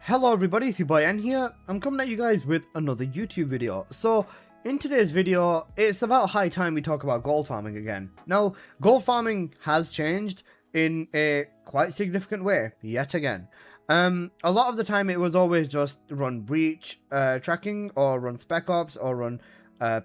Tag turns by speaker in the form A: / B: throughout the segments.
A: Hello everybody, it's your boy N here. I'm coming at you guys with another YouTube video. So, in today's video, it's about high time we talk about gold farming again. Now, gold farming has changed in a quite significant way, yet again. A lot of the time it was always just run breach tracking, or run Spec Ops, or run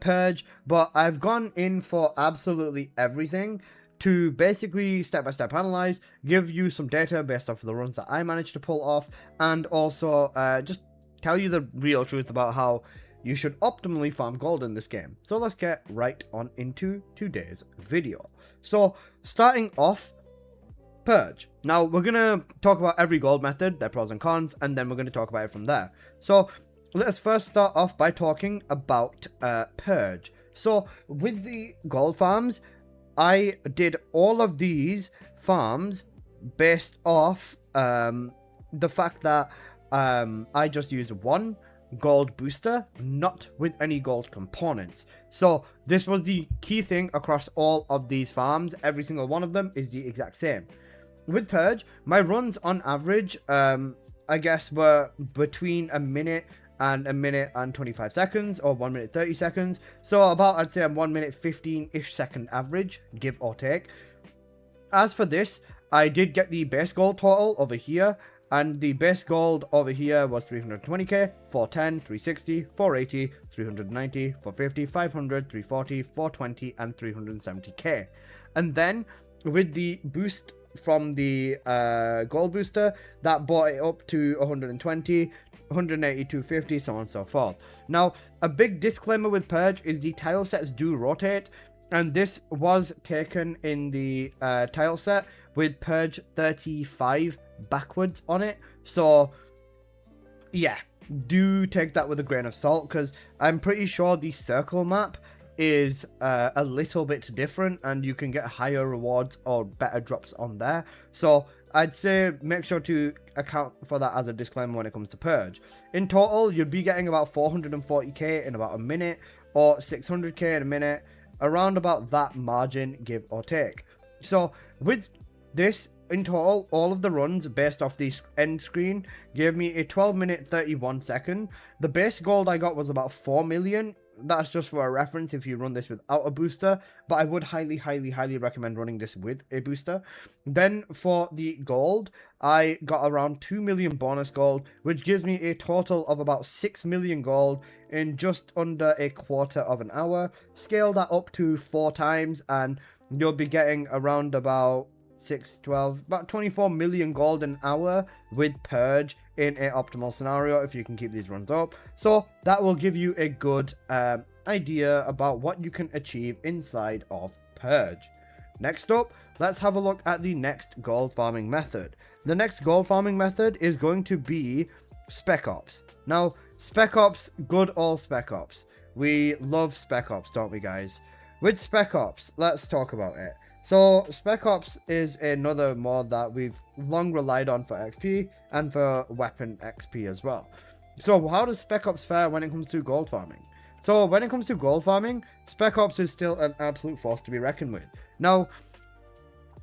A: Purge, but I've gone in for absolutely everything to basically step-by-step analyze, give you some data based off of the runs that I managed to pull off, and also just tell you the real truth about how you should optimally farm gold in this game. So let's get right on into today's video. So starting off, Purge. Now we're going to talk about every gold method, their pros and cons, and then we're going to talk about it from there. So let's first start off by talking about Purge. So with the gold farms, I did all of these farms based off the fact that I just used one gold booster, not with any gold components. So this was the key thing across all of these farms. Every single one of them is the exact same. With Purge, my runs on average, I guess, were between a minute and 25 seconds, or 1 minute 30 seconds. So about, I'd say, a 1 minute 15-ish second average, give or take. As for this, I did get the base gold total over here, and the base gold over here was 320k, 410, 360, 480, 390, 450, 500, 340, 420, and 370k. And then with the boost from the gold booster, that brought it up to 120, 180, 250, so on and so forth. Now, a big disclaimer with Purge is the tile sets do rotate, and this was taken in the tile set with Purge 35 backwards on it. So yeah, do take that with a grain of salt, because I'm pretty sure the circle map is a little bit different, and you can get higher rewards or better drops on there. So I'd say make sure to account for that as a disclaimer when it comes to Purge. In total, you'd be getting about 440k in about a minute, or 600k in a minute, around about that margin, give or take. So with this, in total, all of the runs based off the end screen gave me a 12 minute 31 second. The base gold I got was about 4 million. That's just for a reference if you run this without a booster, but I would highly recommend running this with a booster. Then for the gold, I got around 2 million bonus gold, which gives me a total of about 6 million gold in just under a quarter of an hour. Scale that up to 4 times and you'll be getting around about 6, 12, about 24 million gold an hour with Purge in an optimal scenario if you can keep these runs up. So that will give you a good idea about what you can achieve inside of Purge. Next up, let's have a look at the next gold farming method. The next gold farming method is going to be Spec Ops. Now, Spec Ops, good old Spec Ops. We love Spec Ops, don't we, guys? With Spec Ops, let's talk about it. So Spec Ops is another mod that we've long relied on for XP and for weapon XP as well. So how does Spec Ops fare when it comes to gold farming? So when it comes to gold farming, Spec Ops is still an absolute force to be reckoned with. Now,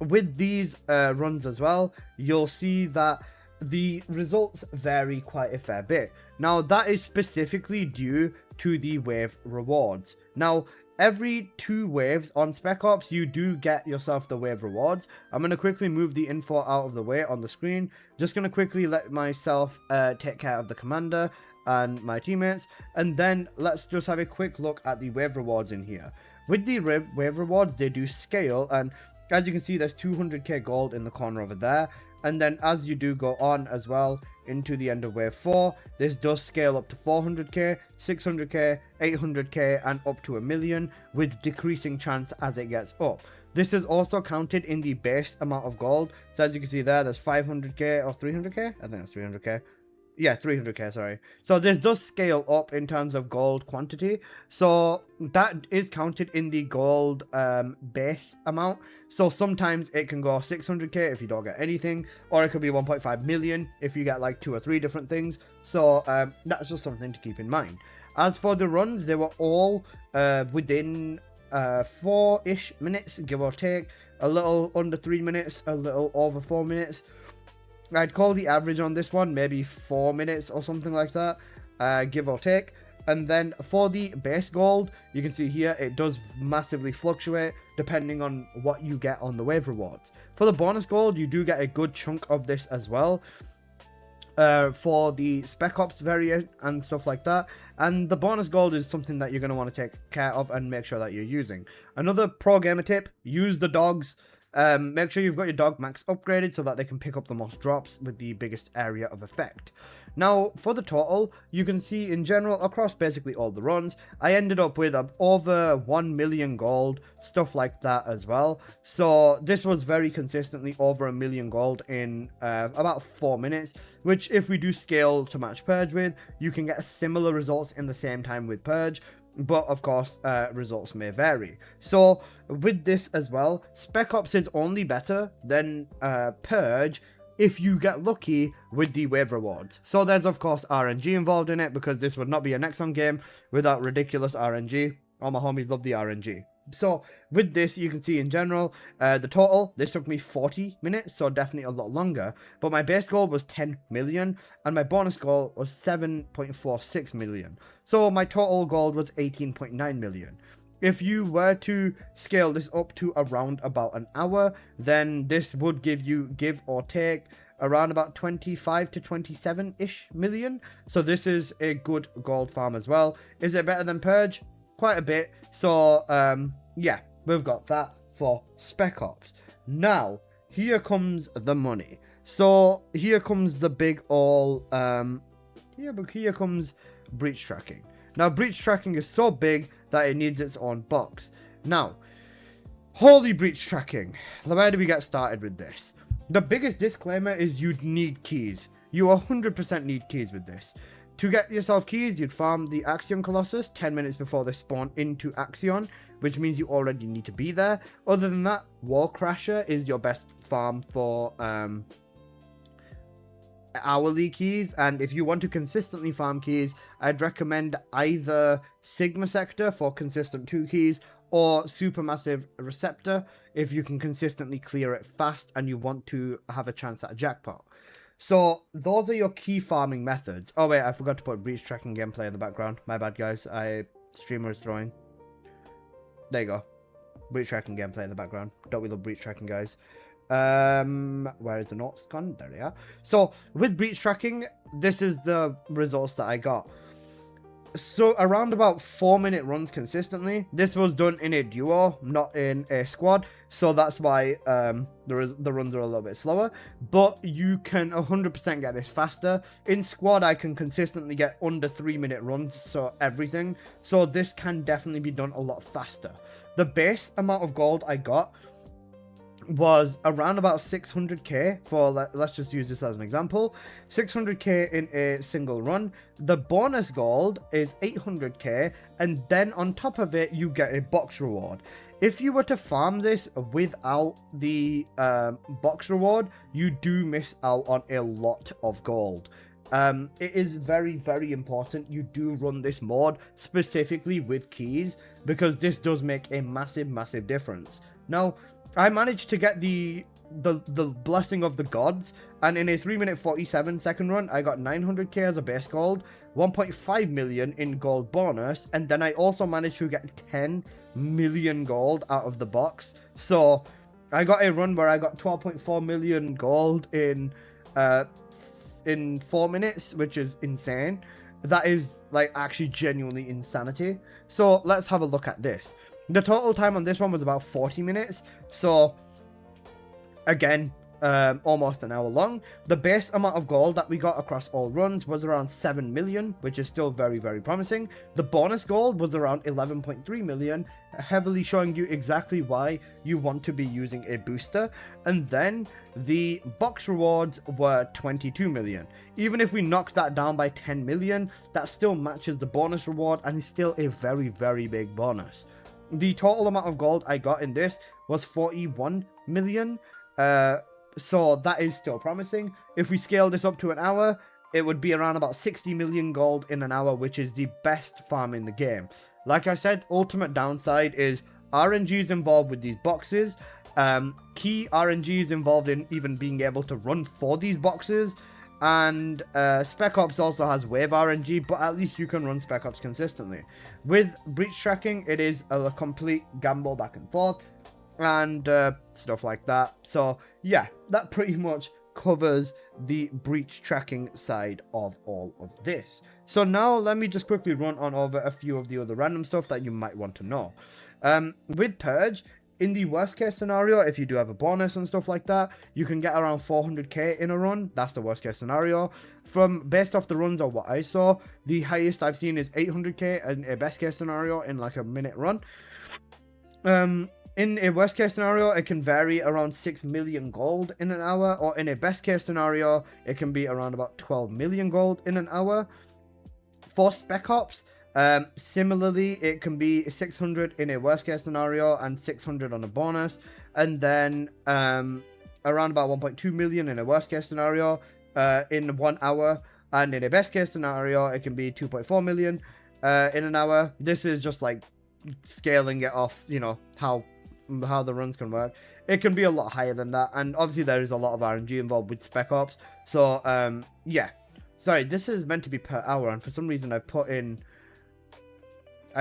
A: with these runs as well, you'll see that the results vary quite a fair bit. Now, that is specifically due to the wave rewards. Now, every 2 waves on Spec Ops, you do get yourself the wave rewards. I'm going to quickly move the info out of the way on the screen. Just going to quickly let myself take care of the commander and my teammates. And then let's just have a quick look at the wave rewards in here. With the wave rewards, they do scale. And as you can see, there's 200k gold in the corner over there. And then as you do go on as well into the end of wave 4, this does scale up to 400k, 600k, 800k, and up to 1 million, with decreasing chance as it gets up. This is also counted in the base amount of gold. So as you can see there's 500k or 300k. I think that's 300k. Yeah, 300k, sorry. So this does scale up in terms of gold quantity. So that is counted in the gold base amount. So sometimes it can go 600k if you don't get anything, or it could be 1.5 million if you get like 2 or 3 different things. So that's just something to keep in mind. As for the runs, they were all within 4-ish minutes, give or take. A little under 3 minutes, a little over 4 minutes. I'd call the average on this one maybe 4 minutes or something like that, give or take. And then for the base gold, you can see here it does massively fluctuate depending on what you get on the wave rewards. For the bonus gold, you do get a good chunk of this as well. For the Spec Ops variant and stuff like that. And the bonus gold is something that you're going to want to take care of and make sure that you're using. Another pro gamer tip, use the dogs. Make sure you've got your dog max upgraded so that they can pick up the most drops with the biggest area of effect. Now, for the total, you can see in general across basically all the runs, I ended up with over 1 million gold, stuff like that as well. So this was very consistently over 1 million gold in about 4 minutes, which if we do scale to match Purge with, you can get similar results in the same time with Purge. But of course, results may vary. So with this as well, Spec Ops is only better than Purge if you get lucky with the wave rewards. So there's of course RNG involved in it, because this would not be a Nexon game without ridiculous RNG. All my homies love the RNG. So with this, you can see in general, the total, this took me 40 minutes, so definitely a lot longer. But my base goal was 10 million, and my bonus goal was 7.46 million. So my total gold was 18.9 million. If you were to scale this up to around about an hour, then this would give you, give or take, around about 25 to 27-ish million. So this is a good gold farm as well. Is it better than Purge? Quite a bit. So yeah, we've got that for Spec Ops. Now here comes the money. So here comes the big all here comes breach tracking. Now breach tracking is so big that it needs its own box. Now, holy breach tracking, where do we get started with this? The biggest disclaimer is you'd need keys. You 100% need keys with this. To get yourself keys, you'd farm the Axion Colossus 10 minutes before they spawn into Axion, which means you already need to be there. Other than that, Wall Crasher is your best farm for hourly keys, and if you want to consistently farm keys, I'd recommend either Sigma Sector for consistent 2 keys, or Supermassive Receptor if you can consistently clear it fast and you want to have a chance at a jackpot. So those are your key farming methods. Oh wait, I forgot to put breach tracking gameplay in the background. My bad, guys. Streamer is throwing. There you go. Breach tracking gameplay in the background. Don't we love breach tracking, guys? Where is the notes gone? There they are. So with breach tracking, this is the results that I got. So around about 4-minute runs consistently. This was done in a duo, not in a squad, so that's why the runs are a little bit slower. But you can 100% get this faster. In squad, I can consistently get under 3-minute runs, so everything. So this can definitely be done a lot faster. The base amount of gold I got was around about 600k for, let's just use this as an example, 600k in a single run. The bonus gold is 800k, and then on top of it you get a box reward. If you were to farm this without the box reward, you do miss out on a lot of gold. It is very, very important you do run this mod specifically with keys, because this does make a massive difference. Now, I managed to get the blessing of the gods, and in a 3-minute 47-second run, I got 900k as a base gold, 1.5 million in gold bonus, and then I also managed to get 10 million gold out of the box. So I got a run where I got 12.4 million gold in 4 minutes, which is insane. That is like actually genuinely insanity. So let's have a look at this. The total time on this one was about 40 minutes. So again, almost an hour long. The base amount of gold that we got across all runs was around 7 million, which is still very, very promising. The bonus gold was around 11.3 million, heavily showing you exactly why you want to be using a booster. And then the box rewards were 22 million. Even if we knock that down by 10 million, that still matches the bonus reward and is still a very, very big bonus. The total amount of gold I got in this was 41 million. So that is still promising. If we scale this up to an hour, it would be around about 60 million gold in an hour, which is the best farm in the game. Like I said, ultimate downside is RNG is involved with these boxes, Key RNG is involved in even being able to run for these boxes. And Spec Ops also has wave RNG, but at least you can run Spec Ops consistently. With breach tracking, it is a complete gamble back and forth and stuff like that. So yeah, that pretty much covers the breach tracking side of all of this. So now let me just quickly run on over a few of the other random stuff that you might want to know. With Purge, in the worst case scenario, if you do have a bonus and stuff like that, you can get around 400k in a run. That's the worst case scenario. Based off the runs of what I saw, the highest I've seen is 800k in a best case scenario in like a minute run. In a worst case scenario, it can vary around 6 million gold in an hour, or in a best case scenario, it can be around about 12 million gold in an hour. For Spec Ops, similarly, it can be 600 in a worst case scenario and 600 on a bonus, and then around about 1.2 million in a worst case scenario in 1 hour, and in a best case scenario, it can be 2.4 million in an hour. This is just like scaling it off, you know, how the runs can work. It can be a lot higher than that, and obviously there is a lot of RNG involved with Spec Ops. So yeah, sorry, this is meant to be per hour, and for some reason I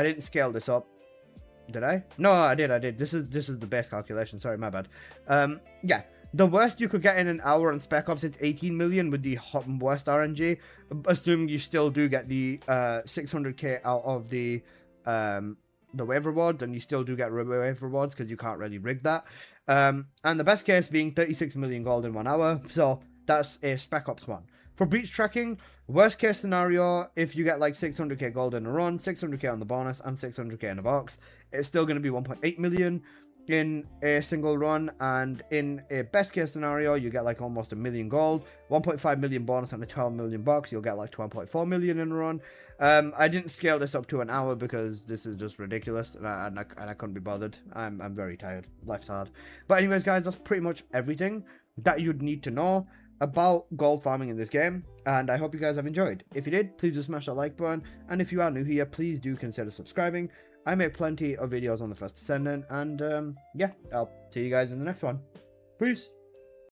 A: didn't scale this up. Did I? No, I did. This is the base calculation. Sorry, my bad. Yeah, the worst you could get in an hour on Spec Ops, it's 18 million with the worst RNG, assuming you still do get the 600k out of the wave rewards, and you still do get wave rewards because you can't really rig that. And the best case being 36 million gold in 1 hour. So that's a Spec Ops one. For breach tracking, worst case scenario, if you get like 600k gold in a run, 600k on the bonus, and 600k in a box, it's still going to be 1.8 million in a single run. And in a best case scenario, you get like almost 1 million gold, 1.5 million bonus, and a 12 million box. You'll get like 12.4 million in a run. I didn't scale this up to an hour because this is just ridiculous, and I couldn't be bothered. I'm very tired. Life's hard. But anyways, guys, that's pretty much everything that you'd need to know about gold farming in this game, and I hope you guys have enjoyed. If you did, please do smash that like button, and if you are new here, please do consider subscribing. I make plenty of videos on the First Descendant, and yeah, I'll see you guys in the next one. Peace!